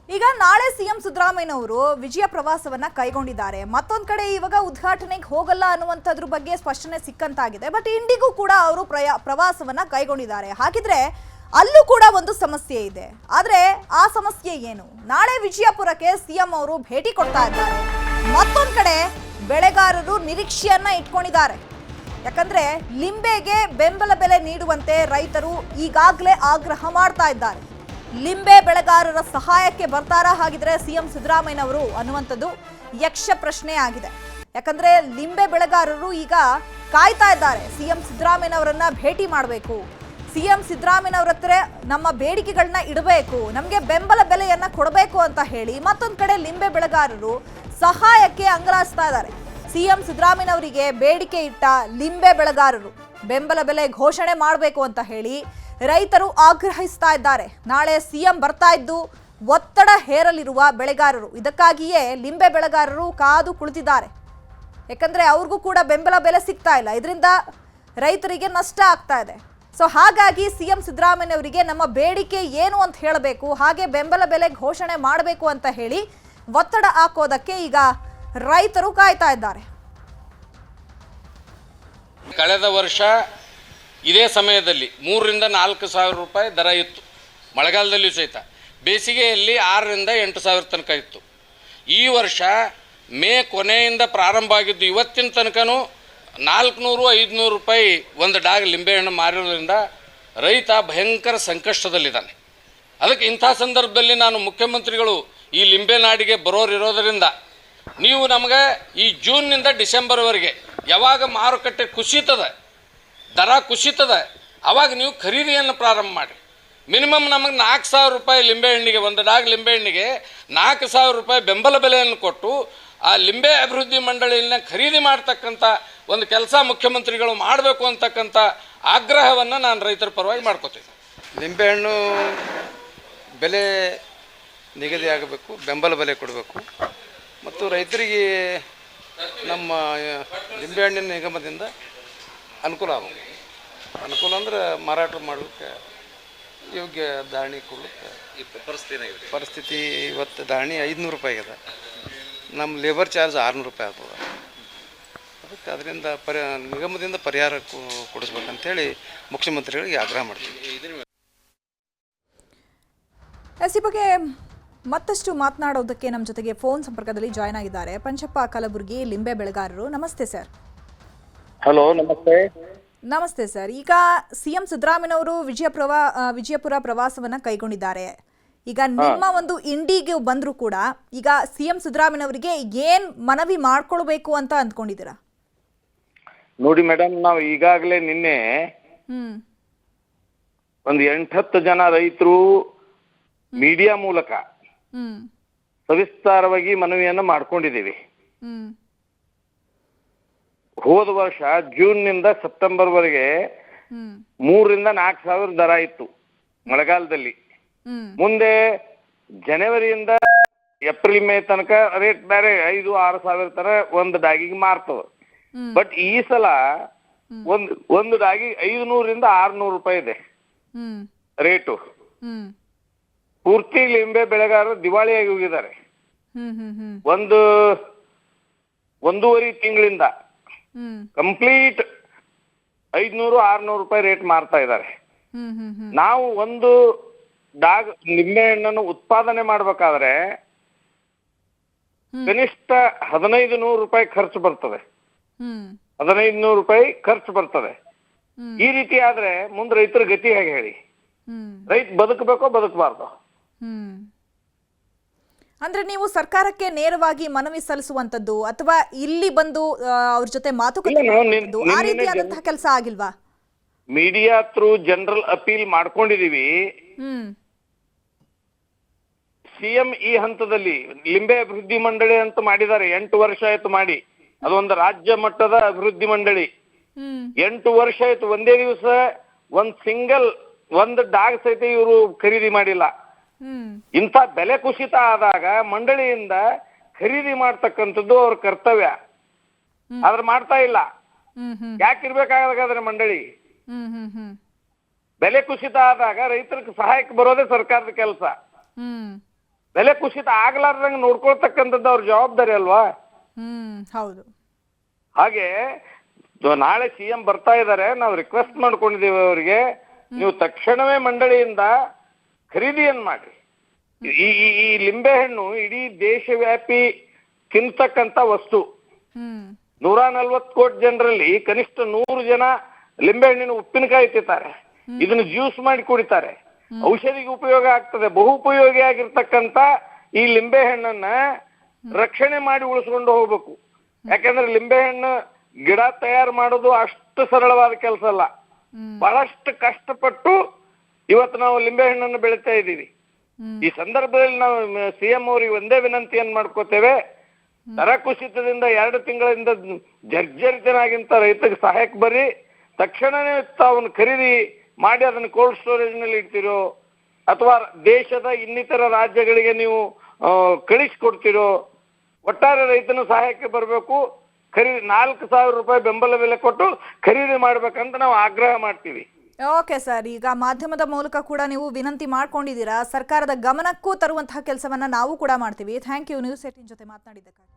ಈಗ ನಾಳೆ ಸಿಎಂ ಸಿದ್ದರಾಮಯ್ಯನವರು ವಿಜಯ ಪ್ರವಾಸವನ್ನ ಕೈಗೊಂಡಿದ್ದಾರೆ. ಮತ್ತೊಂದು ಕಡೆ ಇವಾಗ ಉದ್ಘಾಟನೆಗೆ ಹೋಗಲ್ಲ ಅನ್ನುವಂಥದ್ರ ಬಗ್ಗೆ ಸ್ಪಷ್ಟನೆ ಸಿಕ್ಕಂತಾಗಿದೆ. ಬಟ್ ಇಂಡಿಗೂ ಕೂಡ ಅವರು ಪ್ರವಾಸವನ್ನ ಕೈಗೊಂಡಿದ್ದಾರೆ. ಹಾಗಿದ್ರೆ ಅಲ್ಲೂ ಕೂಡ ಒಂದು ಸಮಸ್ಯೆ ಇದೆ. ಆದ್ರೆ ಆ ಸಮಸ್ಯೆ ಏನು? ನಾಳೆ ವಿಜಯಪುರಕ್ಕೆ ಸಿಎಂ ಅವರು ಭೇಟಿ ಕೊಡ್ತಾ ಇದ್ದಾರೆ. ಮತ್ತೊಂದು ಕಡೆ ಬೆಳೆಗಾರರು ನಿರೀಕ್ಷೆಯನ್ನ ಇಟ್ಕೊಂಡಿದ್ದಾರೆ. ಯಾಕಂದ್ರೆ ಲಿಂಬೆಗೆ ಬೆಂಬಲ ಬೆಲೆ ನೀಡುವಂತೆ ರೈತರು ಈಗಾಗಲೇ ಆಗ್ರಹ ಮಾಡ್ತಾ ಇದ್ದಾರೆ. ಲಿಂಬೆ ಬೆಳೆಗಾರರ ಸಹಾಯಕ್ಕೆ ಬರ್ತಾರಾ ಹಾಗಿದ್ರೆ ಸಿಎಂ ಸಿದ್ದರಾಮಯ್ಯನವರು ಅನ್ನುವಂಥದ್ದು ಯಕ್ಷ ಪ್ರಶ್ನೆ ಆಗಿದೆ. ಯಾಕಂದ್ರೆ ಲಿಂಬೆ ಬೆಳೆಗಾರರು ಈಗ ಕಾಯ್ತಾ ಇದ್ದಾರೆ, ಸಿಎಂ ಸಿದ್ದರಾಮಯ್ಯನವರನ್ನ ಭೇಟಿ ಮಾಡಬೇಕು, ಸಿಎಂ ಸಿದ್ದರಾಮಯ್ಯನವರ ಹತ್ರ ನಮ್ಮ ಬೇಡಿಕೆಗಳನ್ನ ಇಡಬೇಕು, ನಮಗೆ ಬೆಂಬಲ ಬೆಲೆಯನ್ನ ಕೊಡಬೇಕು ಅಂತ ಹೇಳಿ ಮತ್ತೊಂದು ಕಡೆ ಲಿಂಬೆ ಬೆಳೆಗಾರರು ಸಹಾಯಕ್ಕೆ ಅಂಗಲಾಚ್ತಾ ಇದ್ದಾರೆ. ಸಿಎಂ ಸಿದ್ದರಾಮಯ್ಯನವರಿಗೆ ಬೇಡಿಕೆ ಇಟ್ಟ ಲಿಂಬೆ ಬೆಳೆಗಾರರು ಬೆಂಬಲ ಬೆಲೆ ಘೋಷಣೆ ಮಾಡಬೇಕು ಅಂತ ಹೇಳಿ ರೈತರು ಆಗ್ರಹಿಸ್ತಾ ಇದ್ದಾರೆ. ನಾಳೆ ಸಿಎಂ ಬರ್ತಾ ಇದ್ದು ಒತ್ತಡ ಹೇರಲಿರುವ ಬೆಳೆಗಾರರು, ಇದಕ್ಕಾಗಿಯೇ ಲಿಂಬೆ ಬೆಳೆಗಾರರು ಕಾದು ಕುಳಿತಿದ್ದಾರೆ. ಯಾಕಂದ್ರೆ ಅವ್ರಿಗೂ ಕೂಡ ಬೆಂಬಲ ಬೆಲೆ ಸಿಗ್ತಾ ಇಲ್ಲ, ಇದರಿಂದ ರೈತರಿಗೆ ನಷ್ಟ ಆಗ್ತಾ ಇದೆ. ಸೊ ಹಾಗಾಗಿ ಸಿಎಂ ಸಿದ್ದರಾಮಯ್ಯನವರಿಗೆ ನಮ್ಮ ಬೇಡಿಕೆ ಏನು ಅಂತ ಹೇಳಬೇಕು, ಹಾಗೆ ಬೆಂಬಲ ಬೆಲೆ ಘೋಷಣೆ ಮಾಡಬೇಕು ಅಂತ ಹೇಳಿ ಒತ್ತಡ ಹಾಕೋದಕ್ಕೆ ಈಗ ರೈತರು ಕಾಯ್ತಾ ಇದ್ದಾರೆ. ಕಳೆದ ವರ್ಷ ಇದೇ ಸಮಯದಲ್ಲಿ 3,000 ರಿಂದ 4,000 ರೂಪಾಯಿ ದರ ಇತ್ತು. ಮಳೆಗಾಲದಲ್ಲಿಯೂ ಸಹಿತ ಬೇಸಿಗೆಯಲ್ಲಿ 6,000 ರಿಂದ 8,000 ತನಕ ಇತ್ತು. ಈ ವರ್ಷ ಮೇ ಕೊನೆಯಿಂದ ಪ್ರಾರಂಭ ಆಗಿದ್ದು ಇವತ್ತಿನ ತನಕನೂ 400-500 ರೂಪಾಯಿ ಒಂದು ಡಾಗ್ ಲಿಂಬೆಹಣ್ಣು ಮಾರಿರೋದ್ರಿಂದ ರೈತ ಭಯಂಕರ ಸಂಕಷ್ಟದಲ್ಲಿದ್ದಾನೆ. ಅದಕ್ಕೆ ಇಂಥ ಸಂದರ್ಭದಲ್ಲಿ ನಾನು ಮುಖ್ಯಮಂತ್ರಿಗಳು ಈ ಲಿಂಬೆ ನಾಡಿಗೆ ಬರೋರಿರೋದರಿಂದ ನೀವು ನಮಗೆ ಈ ಜೂನ್ನಿಂದ ಡಿಸೆಂಬರ್ವರೆಗೆ ಯಾವಾಗ ಮಾರುಕಟ್ಟೆ ಕುಸಿತದ, ದರ ಕುಸಿತದ, ಆವಾಗ ನೀವು ಖರೀದಿಯನ್ನು ಪ್ರಾರಂಭ ಮಾಡಿ. ಮಿನಿಮಮ್ ನಮಗೆ 4,000 ರೂಪಾಯಿ ಲಿಂಬೆಹಣ್ಣಿಗೆ, ಒಂದು ಡಾಗ್ ಲಿಂಬೆಹಣ್ಣಿಗೆ 4,000 ರೂಪಾಯಿ ಬೆಂಬಲ ಬೆಲೆಯನ್ನು ಕೊಟ್ಟು ಆ ಲಿಂಬೆ ಅಭಿವೃದ್ಧಿ ಮಂಡಳಿಯನ್ನು ಖರೀದಿ ಮಾಡ್ತಕ್ಕಂಥ ಒಂದು ಕೆಲಸ ಮುಖ್ಯಮಂತ್ರಿಗಳು ಮಾಡಬೇಕು ಅಂತಕ್ಕಂಥ ಆಗ್ರಹವನ್ನು ನಾನು ರೈತರ ಪರವಾಗಿ ಮಾಡ್ಕೋತೀನಿ. ಲಿಂಬೆಹಣ್ಣು ಬೆಲೆ ನಿಗದಿ ಆಗಬೇಕು, ಬೆಂಬಲ ಬೆಲೆ ಕೊಡಬೇಕು ಮತ್ತು ರೈತರಿಗೆ ನಮ್ಮ ಲಿಂಬೆಹಣ್ಣಿನ ನಿಗಮದಿಂದ ಅನುಕೂಲ ಆಗಬೇಕು. ಅನುಕೂಲ ಅಂದ್ರೆ ಮಾರಾಟ ಮಾಡಲಿಕ್ಕೆ ಯೋಗ್ಯ ಧಾರಣೆ ಕೊಡಲಿಕ್ಕೆ ಪರಿಸ್ಥಿತಿ ಇವತ್ತು ಧಾರಣೆ 500 ರೂಪಾಯಿ ಇದೆ. ನಮ್ಮ ಲೇಬರ್ ಚಾರ್ಜ್ 600 ರೂಪಾಯಿ ಆಗ್ತದೆ. ಅದಕ್ಕೆ ಅದರಿಂದ ನಿಗಮದಿಂದ ಪರಿಹಾರ ಕೊಡಿಸ್ಬೇಕಂತೇಳಿ ಮುಖ್ಯಮಂತ್ರಿಗಳಿಗೆ ಆಗ್ರಹ ಮಾಡ್ತೀವಿ. ಈ ಬಗ್ಗೆ ಮತ್ತಷ್ಟು ಮಾತನಾಡೋದಕ್ಕೆ ನಮ್ಮ ಜೊತೆಗೆ ಫೋನ್ ಸಂಪರ್ಕದಲ್ಲಿ ಜಾಯ್ನ್ ಆಗಿದ್ದಾರೆ ಪಂಚಪ್ಪ ಕಲಬುರ್ಗಿ, ಲಿಂಬೆ ಬೆಳೆಗಾರರು. ನಮಸ್ತೆ ಸರ್. ಹಲೋ, ನಮಸ್ತೆ. ನಮಸ್ತೆ ಸರ್. ಈಗ ಸಿಎಂ ಸಿದ್ದರಾಮಯ್ಯನವರು ವಿಜಯಪುರ ಪ್ರವಾಸವನ್ನ ಕೈಗೊಂಡಿದ್ದಾರೆ. ಈಗ ನಿಮ್ಮ ಒಂದು ಇಂಡಿಗೆ ಬಂದರೂ ಕೂಡ ಈಗ ಸಿಎಂ ಸಿದ್ದರಾಮಯ್ಯನವರಿಗೆ ಏನ್ ಮನವಿ ಮಾಡ್ಕೊಳ್ಬೇಕು ಅಂತ ಅಂದ್ಕೊಂಡಿದ್ದೀರಾ? ನೋಡಿ ಮೇಡಮ್, ನಾವು ಈಗಾಗಲೇ ನಿನ್ನೆ ಒಂದು 8-10 ಜನ ರೈತರು ಮೀಡಿಯಾ ಮೂಲಕ ಸವಿಸ್ತಾರವಾಗಿ ಮನವಿಯನ್ನು ಮಾಡ್ಕೊಂಡಿದ್ದೀವಿ. ಹೋದ ವರ್ಷ ಜೂನ್ನಿಂದ ಸೆಪ್ಟೆಂಬರ್ವರೆಗೆ 3,000 ರಿಂದ 4,000 ದರ ಇತ್ತು ಮಳೆಗಾಲದಲ್ಲಿ. ಮುಂದೆ ಜನವರಿಯಿಂದ ಏಪ್ರಿಲ್ ಮೇ ತನಕ ರೇಟ್ ಬೇರೆ 5-6 ಸಾವಿರ ತರ ಒಂದು ಡಾಗಿಗೆ ಮಾರ್ತದ. ಬಟ್ ಈ ಸಲ ಒಂದು ಡಾಗಿ 500 ರಿಂದ 600 ರೂಪಾಯಿ ಇದೆ ರೇಟು. ಪೂರ್ತಿ ಲಿಂಬೆ ಬೆಳೆಗಾರರು ದಿವಾಳಿಯಾಗಿ ಹೋಗಿದ್ದಾರೆ. ಒಂದೂವರೆ ತಿಂಗಳಿಂದ ಕಂಪ್ಲೀಟ್ 500-600 ರೂಪಾಯಿ ರೇಟ್ ಮಾರ್ತಾ ಇದ್ದಾರೆ. ನಾವು ಒಂದು ಡಾಗ್ ನಿಂಬೆ ಹಣ್ಣನ್ನು ಉತ್ಪಾದನೆ ಮಾಡ್ಬೇಕಾದ್ರೆ ಕನಿಷ್ಠ 1,500 ರೂಪಾಯಿ ಖರ್ಚು ಬರ್ತದೆ. 1,500 ರೂಪಾಯಿ ಖರ್ಚು ಬರ್ತದೆ. ಈ ರೀತಿ ಆದ್ರೆ ಮುಂದೆ ರೈತರ ಗತಿ ಹೇಗೆ ಹೇಳಿ? ರೈತ ಬದುಕಬೇಕೋ ಬದುಕಬಾರ್ದು? ಅಂದ್ರೆ ನೀವು ಸರ್ಕಾರಕ್ಕೆ ನೇರವಾಗಿ ಮನವಿ ಸಲ್ಲಿಸುವಂತದ್ದು ಅಥವಾ ಇಲ್ಲಿ ಬಂದು ಅವ್ರ ಜೊತೆ ಮಾತುಕತೆ ಆ ರೀತಿಯಾದಂತಹ ಕೆಲಸ ಆಗಿಲ್ವಾ? ಮೀಡಿಯಾ ಥ್ರೂ ಜನರಲ್ ಅಪೀಲ್ ಮಾಡ್ಕೊಂಡಿದೀವಿ. ಸಿಎಂ ಈ ಹಂತದಲ್ಲಿ ಲಿಂಬೆ ಅಭಿವೃದ್ಧಿ ಮಂಡಳಿ ಅಂತ ಮಾಡಿದ್ದಾರೆ. 8 ವರ್ಷ ಆಯ್ತು ಮಾಡಿ. ಅದೊಂದು ರಾಜ್ಯ ಮಟ್ಟದ ಅಭಿವೃದ್ಧಿ ಮಂಡಳಿ. 8 ವರ್ಷ ಆಯ್ತು, ಒಂದೇ ದಿವಸ ಒಂದು ಡಾಗ್ ಸಹಿತ ಇವರು ಖರೀದಿ ಮಾಡಿಲ್ಲ. ಇಂಥ ಬೆಲೆ ಕುಸಿತ ಆದಾಗ ಮಂಡಳಿಯಿಂದ ಖರೀದಿ ಮಾಡ್ತಕ್ಕಂಥದ್ದು ಅವ್ರ ಕರ್ತವ್ಯ. ಆದ್ರೆ ಮಾಡ್ತಾ ಇಲ್ಲ. ಯಾಕಿರ್ಬೇಕಾದ್ರೆ ಮಂಡಳಿ ಬೆಲೆ ಕುಸಿತ ಆದಾಗ ರೈತರಿಗೆ ಸಹಾಯಕ್ಕೆ ಬರೋದೇ ಸರ್ಕಾರದ ಕೆಲಸ. ಬೆಲೆ ಕುಸಿತ ಆಗ್ಲಾರ್ದಂಗೆ ನೋಡ್ಕೊಳ್ತಕ್ಕಂಥದ್ದು ಅವ್ರ ಜವಾಬ್ದಾರಿ ಅಲ್ವಾ? ಹೌದು. ಹಾಗೆ ನಾಳೆ CM ಬರ್ತಾ ಇದ್ದಾರೆ, ನಾವು ರಿಕ್ವೆಸ್ಟ್ ಮಾಡ್ಕೊಂಡಿದ್ದೀವಿ ಅವರಿಗೆ, ನೀವು ತಕ್ಷಣವೇ ಮಂಡಳಿಯಿಂದ ಖರೀದಿಯನ್ನು ಮಾಡ್ರಿ. ಈ ಲಿಂಬೆಹಣ್ಣು ಇಡೀ ದೇಶವ್ಯಾಪಿ ತಿಂತಕ್ಕಂಥ ವಸ್ತು. 140 ಕೋಟಿ ಜನರಲ್ಲಿ ಕನಿಷ್ಠ 100 ಜನ ಲಿಂಬೆಹಣ್ಣಿನ ಉಪ್ಪಿನಕಾಯಿ ತಿಂತಾರೆ, ಇದನ್ನು ಜ್ಯೂಸ್ ಮಾಡಿ ಕುಡಿತಾರೆ, ಔಷಧಿಗೆ ಉಪಯೋಗ ಆಗ್ತದೆ. ಬಹುಪಯೋಗಿ ಆಗಿರ್ತಕ್ಕಂಥ ಈ ಲಿಂಬೆಹಣ್ಣನ್ನ ರಕ್ಷಣೆ ಮಾಡಿ ಉಳಿಸ್ಕೊಂಡು ಹೋಗ್ಬೇಕು. ಯಾಕಂದ್ರೆ ಲಿಂಬೆಹಣ್ಣು ಗಿಡ ತಯಾರು ಮಾಡೋದು ಅಷ್ಟು ಸರಳವಾದ ಕೆಲಸ ಅಲ್ಲ. ಬಹಳಷ್ಟು ಕಷ್ಟಪಟ್ಟು ಇವತ್ತು ನಾವು ಲಿಂಬೆಹಣ್ಣನ್ನು ಬೆಳೀತಾ ಇದ್ದೀವಿ. ಈ ಸಂದರ್ಭದಲ್ಲಿ ನಾವು CM ಅವರಿಗೆ ಒಂದೇ ವಿನಂತಿಯನ್ನು ಮಾಡ್ಕೋತೇವೆ, ದರ ಕುಸಿತದಿಂದ 2 ತಿಂಗಳಿಂದ ಜರ್ಜರಿತನಾಗಿಂತ ರೈತರಿಗೆ ಸಹಾಯಕ್ಕೆ ಬರ್ರಿ. ತಕ್ಷಣವೇ ತಾವನ್ನು ಖರೀದಿ ಮಾಡಿ ಅದನ್ನು ಕೋಲ್ಡ್ ಸ್ಟೋರೇಜ್ನಲ್ಲಿ ಇಡ್ತಿರೋ ಅಥವಾ ದೇಶದ ಇನ್ನಿತರ ರಾಜ್ಯಗಳಿಗೆ ನೀವು ಕಳಿಸ್ಕೊಡ್ತಿರೋ, ಒಟ್ಟಾರೆ ರೈತನ ಸಹಾಯಕ್ಕೆ ಬರಬೇಕು. ಖರೀದಿ 4,000 ರೂಪಾಯಿ ಬೆಂಬಲ ಬೆಲೆ ಕೊಟ್ಟು ಖರೀದಿ ಮಾಡ್ಬೇಕಂತ ನಾವು ಆಗ್ರಹ ಮಾಡ್ತೀವಿ. ಓಕೆ ಸರ್, ಈಗ ಮಾಧ್ಯಮದ ಮೂಲಕ ಕೂಡ ನೀವು ವಿನಂತಿ ಮಾಡ್ಕೊಂಡಿದ್ದೀರಾ, ಸರ್ಕಾರದ ಗಮನಕ್ಕೂ ತರುವಂತಹ ಕೆಲಸವನ್ನ ನಾವು ಕೂಡ ಮಾಡ್ತೀವಿ. ಥ್ಯಾಂಕ್ ಯು ನ್ಯೂಸ್ 18 ಜೊತೆ ಮಾತನಾಡಿದ್ದಕ್ಕಾಗಿ.